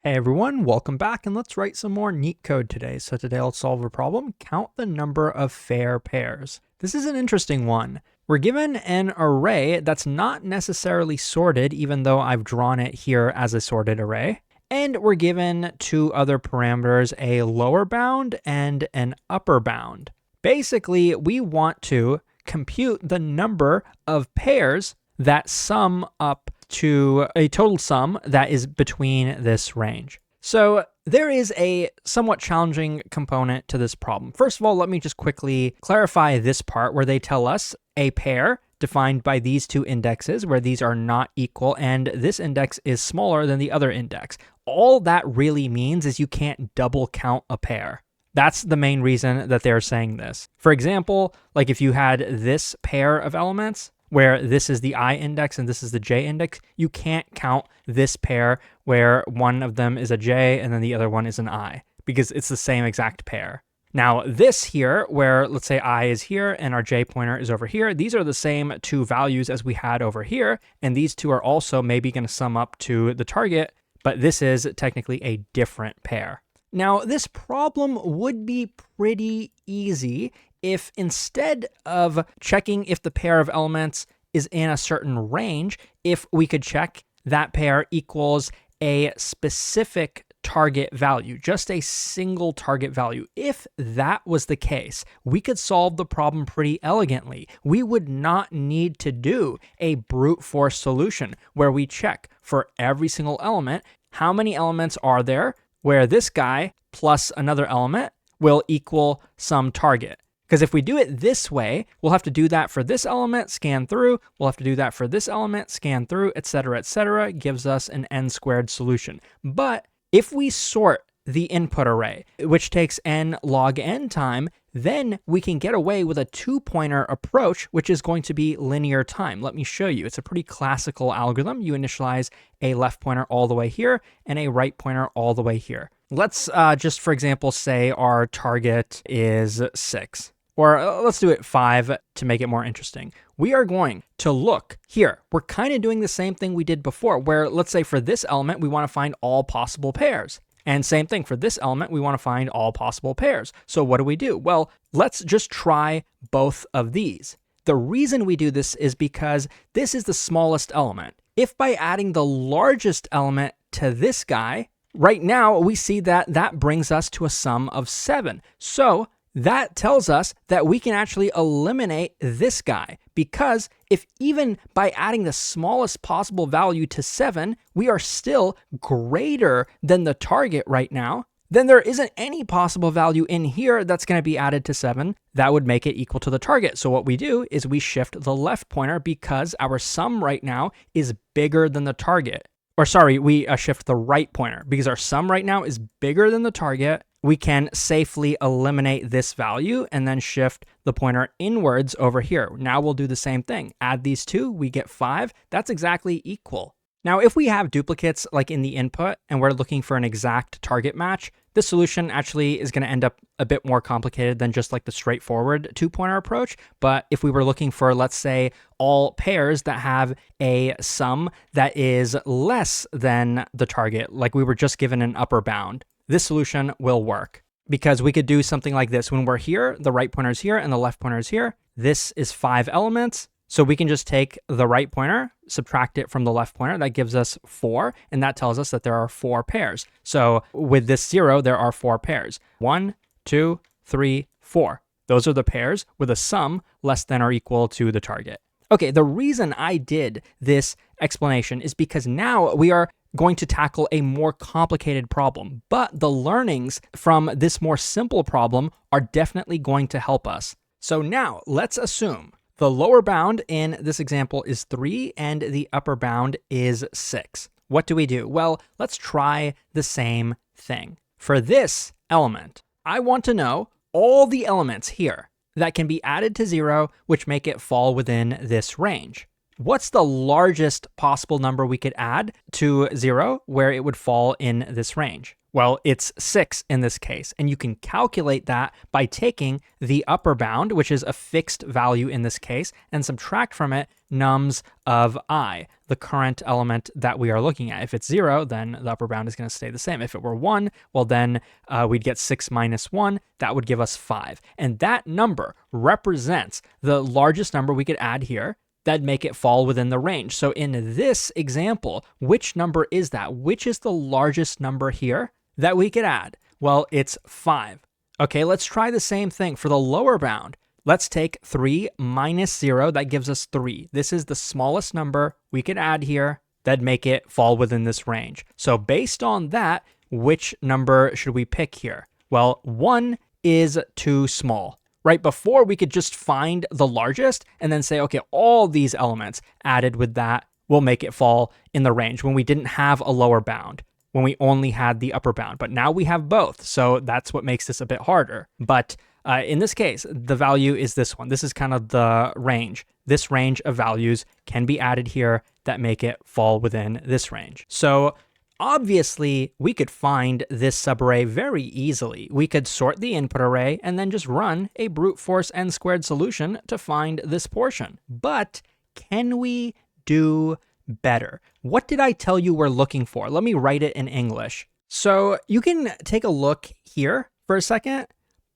Hey everyone, welcome back, and let's write some more Leetcode today. So today I'll solve a problem, count the number of fair pairs. This is an interesting one. We're given an array that's not necessarily sorted, even though I've drawn it here as a sorted array. And we're given two other parameters, a lower bound and an upper bound. Basically, we want to compute the number of pairs that sum up to a total sum that is between this range. So there is a somewhat challenging component to this problem. First of all, let me just quickly clarify this part where they tell us a pair defined by these two indexes where these are not equal and this index is smaller than the other index. All that really means is you can't double count a pair. That's the main reason that they're saying this. For example, like if you had this pair of elements, where this is the I index and this is the J index, you can't count this pair where one of them is a J and then the other one is an I, because it's the same exact pair. Now this here, where let's say I is here and our J pointer is over here, these are the same two values as we had over here, and these two are also maybe going to sum up to the target, but this is technically a different pair. Now this problem would be pretty easy if instead of checking if the pair of elements is in a certain range, if we could check that pair equals a specific target value, just a single target value. If that was the case, we could solve the problem pretty elegantly. We would not need to do a brute force solution where we check for every single element, how many elements are there where this guy plus another element will equal some target. Because if we do it this way, we'll have to do that for this element, scan through, we'll have to do that for this element, scan through, etc., gives us an n² solution. But if we sort the input array, which takes n log n time, then we can get away with a two-pointer approach, which is going to be linear time. Let me show you. It's a pretty classical algorithm. You initialize a left pointer all the way here and a right pointer all the way here. Let's just, for example, say our target is 6. Or let's do it 5 to make it more interesting. We are going to look here. We're kind of doing the same thing we did before, where let's say for this element, we want to find all possible pairs. And same thing for this element, we want to find all possible pairs. So what do? Well, let's just try both of these. The reason we do this is because this is the smallest element. If by adding the largest element to this guy, right now we see that that brings us to a sum of 7. So that tells us that we can actually eliminate this guy, because if even by adding the smallest possible value to 7, we are still greater than the target right now, then there isn't any possible value in here that's going to be added to 7 that would make it equal to the target. So what we do is we shift the left pointer because our sum right now is bigger than the target. Or sorry, we shift the right pointer because our sum right now is bigger than the target. We can safely eliminate this value and then shift the pointer inwards over here. Now we'll do the same thing. Add these two, we get 5. That's exactly equal. Now, if we have duplicates like in the input and we're looking for an exact target match, this solution actually is going to end up a bit more complicated than just like the straightforward two-pointer approach. But if we were looking for, let's say, all pairs that have a sum that is less than the target, like we were just given an upper bound, this solution will work. Because we could do something like this. When we're here, the right pointer is here and the left pointer is here. This is 5 elements. So we can just take the right pointer, subtract it from the left pointer. That gives us 4, and that tells us that there are 4 pairs. So with this 0, there are 4 pairs. 1, 2, 3, 4. Those are the pairs with a sum less than or equal to the target. Okay, the reason I did this explanation is because now we are going to tackle a more complicated problem, but the learnings from this more simple problem are definitely going to help us. So now let's assume the lower bound in this example is 3 and the upper bound is 6. What do? Well, let's try the same thing. For this element, I want to know all the elements here that can be added to 0, which make it fall within this range. what's the largest possible number we could add to 0 where it would fall in this range? Well, it's 6 in this case, and you can calculate that by taking the upper bound, which is a fixed value in this case, and subtract from it nums of I, the current element that we are looking at. If it's 0, then the upper bound is going to stay the same. If it were 1, well, then we'd get 6 minus 1. That would give us 5. And that number represents the largest number we could add here that'd make it fall within the range. So in this example, which number is that? Which is the largest number here that we could add? Well, it's 5. Okay, let's try the same thing for the lower bound. Let's take 3 minus 0. That gives us 3. This is the smallest number we could add here that'd make it fall within this range. So based on that, which number should we pick here? Well, 1 is too small. Right before, we could just find the largest and then say, okay, all these elements added with that will make it fall in the range when we didn't have a lower bound, when we only had the upper bound. But now we have both, so that's what makes this a bit harder. But in this case, the value is this one. This is kind of the range. This range of values can be added here that make it fall within this range. So obviously, we could find this subarray very easily. We could sort the input array and then just run a brute force n squared solution to find this portion. But can we do better? What did I tell you we're looking for? Let me write it in English. So you can take a look here for a second,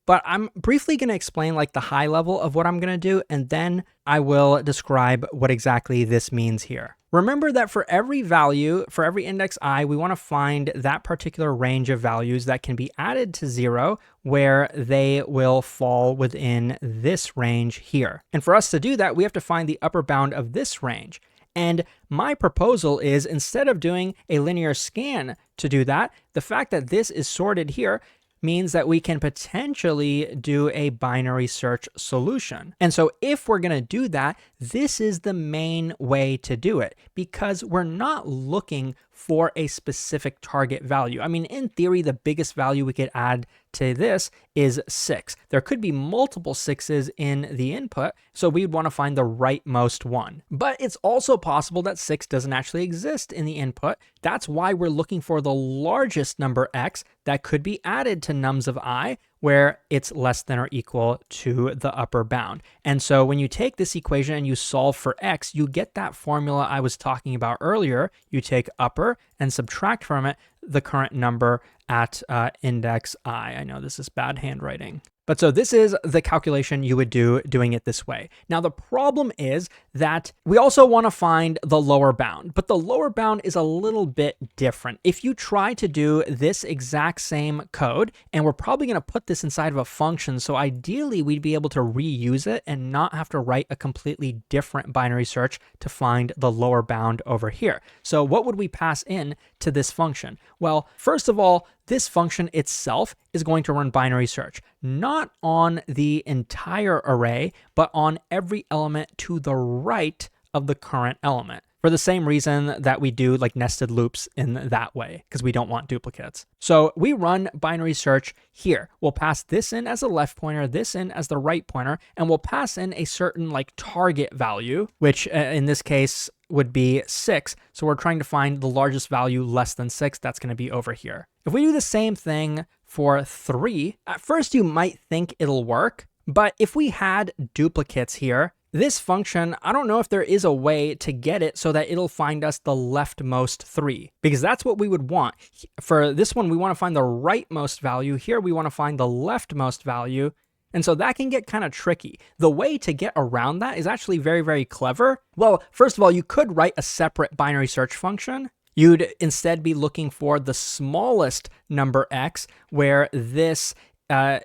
but I'm briefly going to explain like the high level of what I'm going to do, and then I will describe what exactly this means here. Remember that for every value, for every index I, we want to find that particular range of values that can be added to 0 where they will fall within this range here. And for us to do that, we have to find the upper bound of this range. And my proposal is, instead of doing a linear scan to do that, the fact that this is sorted here means that we can potentially do a binary search solution. And so if we're going to do that, this is the main way to do it, because we're not looking for a specific target value. I mean, in theory, the biggest value we could add to this is 6. There could be multiple 6s in the input, so we'd want to find the rightmost one. But it's also possible that 6 doesn't actually exist in the input. That's why we're looking for the largest number x that could be added to nums of I, where it's less than or equal to the upper bound. And so when you take this equation and you solve for x, you get that formula I was talking about earlier. You take upper and subtract from it the current number at index I. I know this is bad handwriting. But so this is the calculation you would do doing it this way. Now, the problem is that we also want to find the lower bound, but the lower bound is a little bit different. If you try to do this exact same code, and we're probably going to put this inside of a function, so ideally we'd be able to reuse it and not have to write a completely different binary search to find the lower bound over here. So what would we pass in to this function? Well, first of all, this function itself is going to run binary search, not on the entire array, but on every element to the right of the current element, for the same reason that we do like nested loops in that way, because we don't want duplicates. So we run binary search here. We'll pass this in as a left pointer, this in as the right pointer, and we'll pass in a certain like target value, which in this case would be 6. So we're trying to find the largest value less than 6. That's going to be over here. If we do the same thing for 3, at first you might think it'll work, but if we had duplicates here, this function, I don't know if there is a way to get it so that it'll find us the leftmost 3, because that's what we would want. For this one, we want to find the rightmost value. Here, we want to find the leftmost value. And so that can get kind of tricky. The way to get around that is actually very, very clever. Well, first of all, you could write a separate binary search function. You'd instead be looking for the smallest number x, where this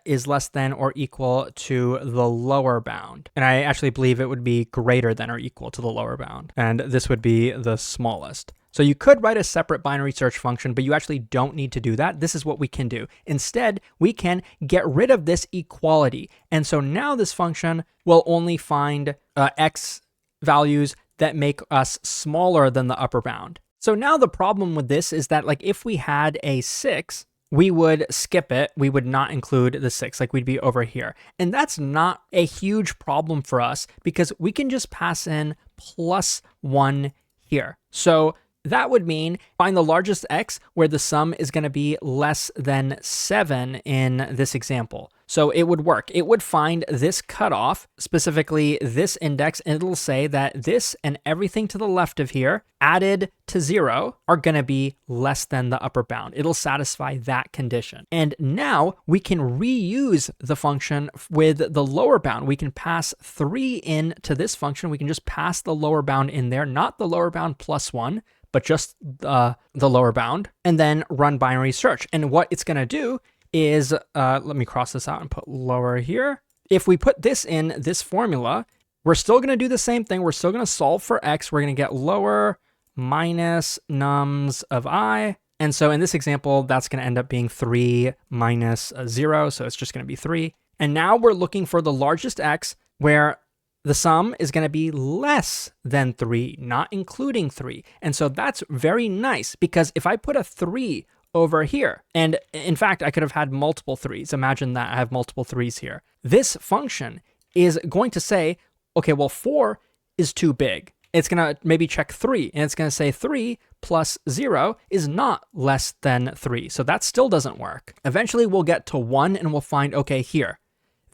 is less than or equal to the lower bound. And I actually believe it would be greater than or equal to the lower bound. And this would be the smallest. So you could write a separate binary search function, but you actually don't need to do that. This is what we can do. Instead, we can get rid of this equality. And so now this function will only find x values that make us smaller than the upper bound. So now the problem with this is that like if we had a 6, we would skip it. We would not include the 6, like we'd be over here. And that's not a huge problem for us because we can just pass in plus 1 here. So that would mean find the largest x where the sum is going to be less than 7 in this example. So it would work. It would find this cutoff, specifically this index, and it'll say that this and everything to the left of here added to 0 are going to be less than the upper bound. It'll satisfy that condition. And now we can reuse the function with the lower bound. We can pass 3 into this function. We can just pass the lower bound in there, not the lower bound plus 1, but just the lower bound, and then run binary search. And what it's going to do is, let me cross this out and put lower here. If we put this in this formula, we're still going to do the same thing. We're still going to solve for x. We're going to get lower minus nums of I. And so in this example, that's going to end up being 3 minus 0. So it's just going to be 3. And now we're looking for the largest x where the sum is going to be less than 3, not including 3. And so that's very nice, because if I put a 3 over here, and in fact, I could have had multiple 3s. Imagine that I have multiple 3s here. This function is going to say, okay, well, 4 is too big. It's going to maybe check 3, and it's going to say 3 plus 0 is not less than 3. So that still doesn't work. Eventually, we'll get to 1, and we'll find, okay, here.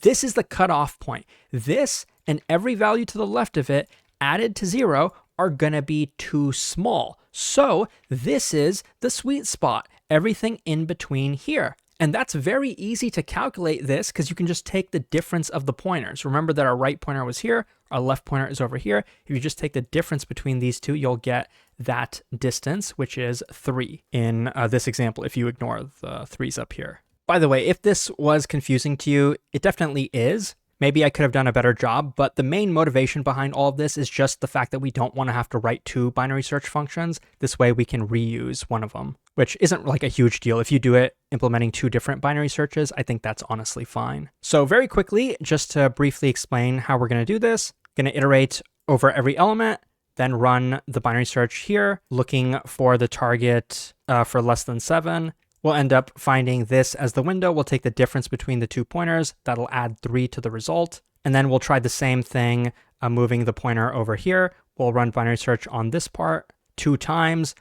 This is the cutoff point. This and every value to the left of it added to 0 are going to be too small. So this is the sweet spot, everything in between here. And that's very easy to calculate this, because you can just take the difference of the pointers. Remember that our right pointer was here, our left pointer is over here. If you just take the difference between these two, you'll get that distance, which is 3 in this example, if you ignore the 3s up here. By the way, if this was confusing to you, it definitely is. Maybe I could have done a better job, but the main motivation behind all of this is just the fact that we don't want to have to write 2 binary search functions. This way we can reuse one of them, which isn't like a huge deal. If you do it implementing 2 different binary searches, I think that's honestly fine. So very quickly, just to briefly explain how we're going to do this, going to iterate over every element, then run the binary search here, looking for the target for less than 7. We'll end up finding this as the window. We'll take the difference between the 2 pointers. That'll add 3 to the result. And then we'll try the same thing, moving the pointer over here. We'll run binary search on this part 2 times,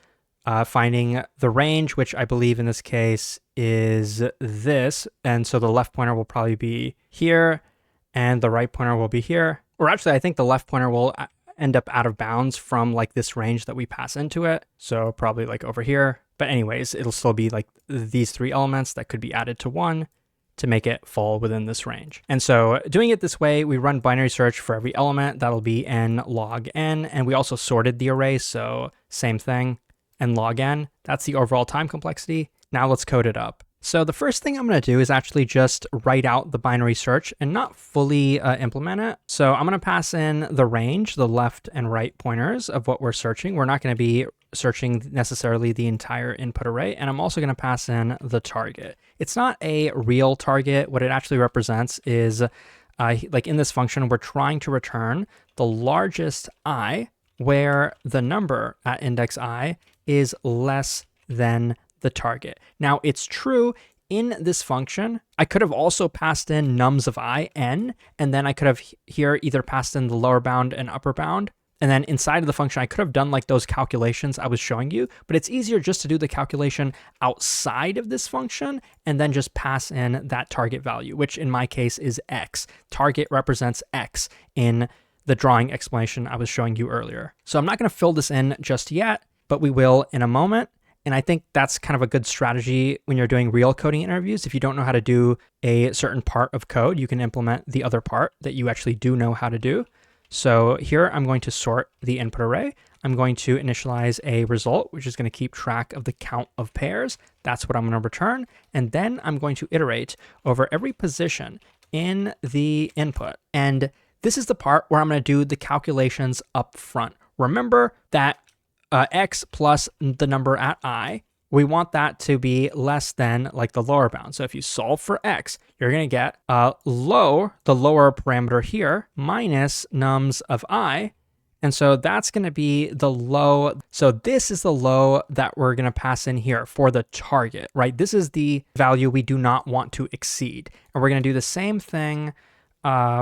finding the range, which I believe in this case is this. And so the left pointer will probably be here, and the right pointer will be here. Or actually, I think the left pointer will end up out of bounds from like this range that we pass into it. So probably like over here. But anyways, it'll still be like these 3 elements that could be added to 1 to make it fall within this range. And so doing it this way, we run binary search for every element. That'll be n log n. And we also sorted the array. So same thing, n log n. That's the overall time complexity. Now let's code it up. So the first thing I'm going to do is actually just write out the binary search and not fully implement it. So I'm going to pass in the range, the left and right pointers of what we're searching. We're not going to be searching necessarily the entire input array. And I'm also going to pass in the target. It's not a real target. What it actually represents is, like in this function, we're trying to return the largest I where the number at index I is less than the target. Now it's true in this function, I could have also passed in nums of I, n, and then I could have here either passed in the lower bound and upper bound. And then inside of the function, I could have done like those calculations I was showing you, but it's easier just to do the calculation outside of this function and then just pass in that target value, which in my case is x. Target represents x in the drawing explanation I was showing you earlier. So I'm not going to fill this in just yet, but we will in a moment. And I think that's kind of a good strategy when you're doing real coding interviews. If you don't know how to do a certain part of code, you can implement the other part that you actually do know how to do. So here I'm going to sort the input array. I'm going to initialize a result, which is going to keep track of the count of pairs. That's what I'm going to return. And then I'm going to iterate over every position in the input. And this is the part where I'm going to do the calculations up front. Remember that x plus the number at I, we want that to be less than like the lower bound. So if you solve for x, you're going to get the lower parameter here minus nums of I. And so that's going to be the low. So this is the low that we're going to pass in here for the target, right? This is the value we do not want to exceed. And we're going to do the same thing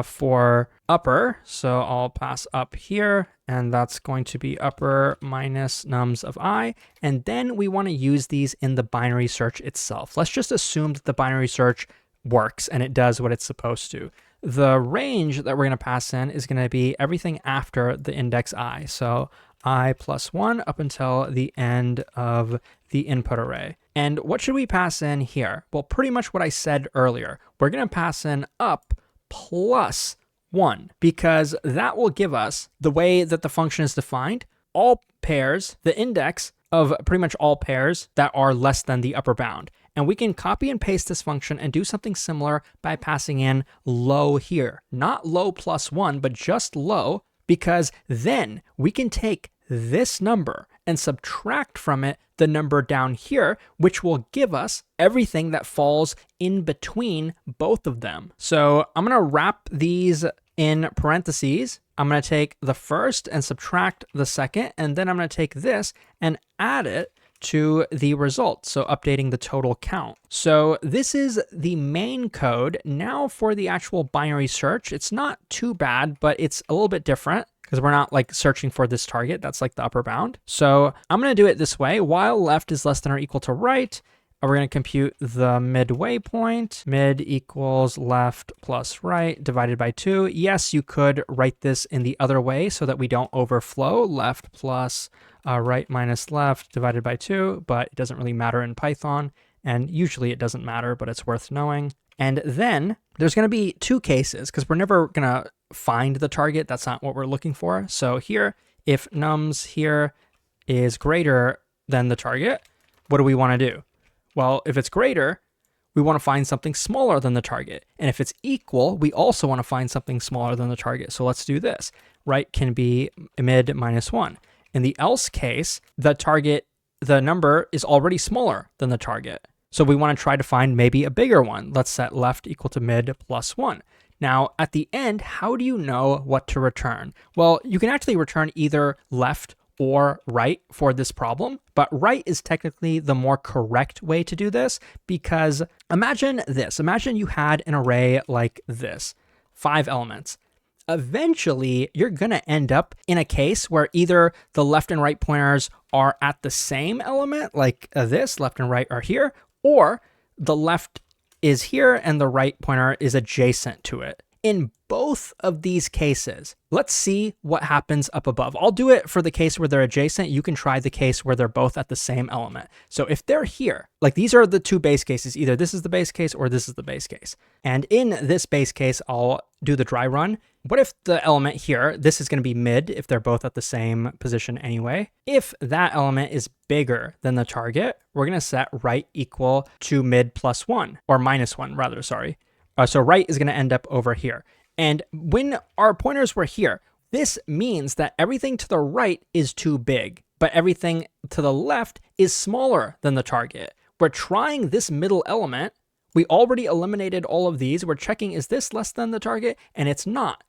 for upper. So I'll pass up here, and that's going to be upper minus nums of I. And then we want to use these in the binary search itself. Let's just assume that the binary search works and it does what it's supposed to. The range that we're going to pass in is going to be everything after the index I. So I plus 1 up until the end of the input array. And what should we pass in here? Well, pretty much what I said earlier. We're going to pass in up plus 1, because that will give us, the way that the function is defined, all pairs, the index of pretty much all pairs that are less than the upper bound. And we can copy and paste this function and do something similar by passing in low here. Not low plus 1, but just low, because then we can take this number and subtract from it the number down here, which will give us everything that falls in between both of them. So I'm going to wrap these in parentheses. I'm going to take the first and subtract the second, and then I'm going to take this and add it to the result, so updating the total count. So this is the main code. Now for the actual binary search, it's not too bad, but it's a little bit different because we're not like searching for this target. That's like the upper bound. So I'm going to do it this way. While left is less than or equal to right, we're going to compute the midway point. Mid equals left plus right divided by 2. Yes, you could write this in the other way so that we don't overflow. Left plus right minus left divided by 2, but it doesn't really matter in Python. And usually it doesn't matter, but it's worth knowing. And then there's going to be two cases because we're never going to find the target. That's not what we're looking for. So here, if nums here is greater than the target, what do we want to do? Well, if it's greater, we want to find something smaller than the target. And if it's equal, we also want to find something smaller than the target. So let's do this. Right can be mid minus 1. In the else case, the number is already smaller than the target. So we want to try to find maybe a bigger one. Let's set left equal to mid plus 1. Now, at the end, how do you know what to return? Well, you can actually return either left or right for this problem, but right is technically the more correct way to do this, because imagine this. Imagine you had an array like this, 5 elements. Eventually, you're going to end up in a case where either the left and right pointers are at the same element, like this, left and right are here, or the left is here and the right pointer is adjacent to it. In both of these cases, let's see what happens up above. I'll do it for the case where they're adjacent. You can try the case where they're both at the same element. So if they're here, like these are the two base cases, either this is the base case or this is the base case. And in this base case, I'll do the dry run. What if the element here, this is going to be mid if they're both at the same position anyway. If that element is bigger than the target, we're going to set right equal to mid plus 1, or minus 1 rather, sorry. So right is going to end up over here. And when our pointers were here, this means that everything to the right is too big, but everything to the left is smaller than the target. We're trying this middle element. We already eliminated all of these. We're checking, is this less than the target? And it's not.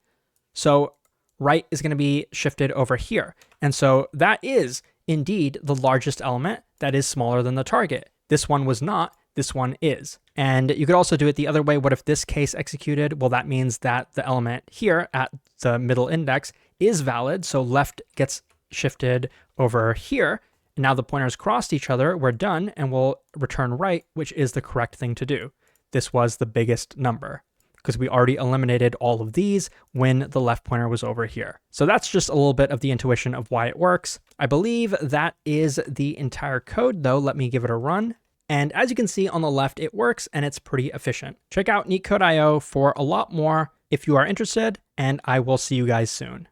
So right is going to be shifted over here. And so that is indeed the largest element that is smaller than the target. This one was not. This one is. And you could also do it the other way. What if this case executed? Well, that means that the element here at the middle index is valid. So left gets shifted over here. Now the pointers crossed each other. We're done, and we'll return right, which is the correct thing to do. This was the biggest number because we already eliminated all of these when the left pointer was over here. So that's just a little bit of the intuition of why it works. I believe that is the entire code, though. Let me give it a run. And as you can see on the left, it works and it's pretty efficient. Check out Leetcode.io for a lot more if you are interested, and I will see you guys soon.